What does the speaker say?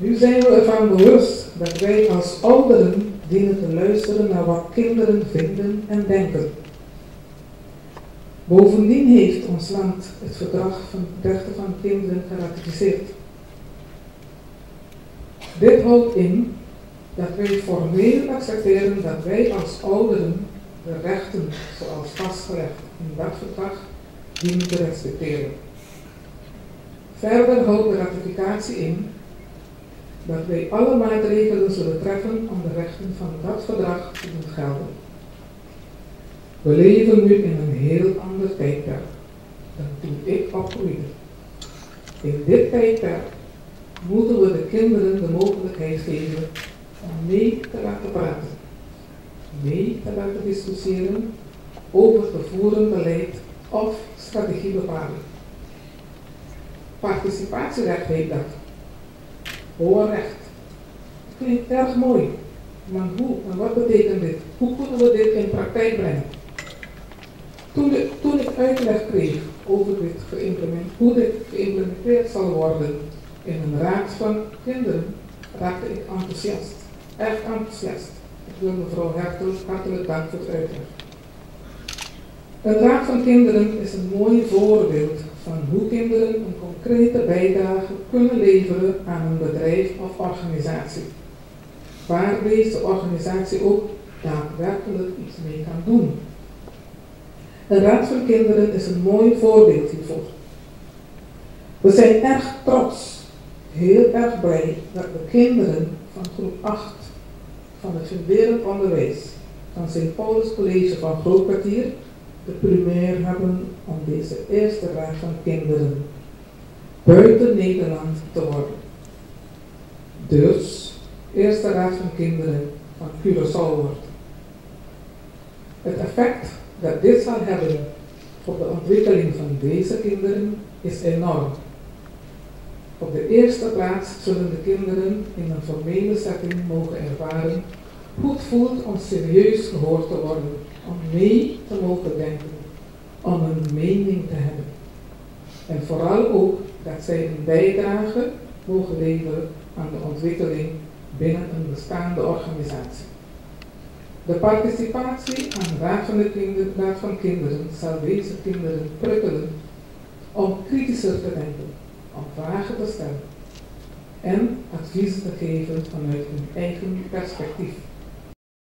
Nu zijn we ervan bewust dat wij als ouderen dienen te luisteren naar wat kinderen vinden en denken. Bovendien heeft ons land het verdrag van rechten van kinderen geratificeerd. Dit houdt in dat wij formeel accepteren dat wij als ouderen de rechten zoals vastgelegd in dat verdrag dienen te respecteren. Verder houdt de ratificatie in dat wij alle maatregelen zullen treffen om de rechten van dat verdrag te doen gelden. We leven nu in een heel ander tijdperk dan toen ik opgroeide. In dit tijdperk moeten we de kinderen de mogelijkheid geven om mee te laten praten, mee te laten discussiëren over te voeren beleid of strategiebepaling. Participatierecht heet dat. Hoorrecht. Klinkt erg mooi, maar hoe en wat betekent dit? Hoe kunnen we dit in praktijk brengen? Toen ik uitleg kreeg over hoe dit geïmplementeerd zal worden in een raad van kinderen, raakte ik enthousiast. Echt enthousiast. Ik wil mevrouw Hertel hartelijk dank voor het uitleg. Een raad van kinderen is een mooi voorbeeld van hoe kinderen een concrete bijdrage kunnen leveren aan een bedrijf of organisatie, waar deze organisatie ook daadwerkelijk iets mee kan doen. Een raad van kinderen is een mooi voorbeeld hiervoor. We zijn erg trots, heel erg blij dat de kinderen van groep 8 van het funderend onderwijs van St. Paulus College van Grootkwartier de primair hebben om deze eerste raad van kinderen buiten Nederland te worden. Dus, eerste raad van kinderen van Curaçao wordt. Het effect dat dit zal hebben op de ontwikkeling van deze kinderen is enorm. Op de eerste plaats zullen de kinderen in een formele setting mogen ervaren hoe het voelt om serieus gehoord te worden, om mee te mogen denken, om een mening te hebben. En vooral ook dat zij een bijdrage mogen leveren aan de ontwikkeling binnen een bestaande organisatie. De participatie aan de Raad van Kinderen zal deze kinderen prikkelen om kritischer te denken, om vragen te stellen en adviezen te geven vanuit hun eigen perspectief.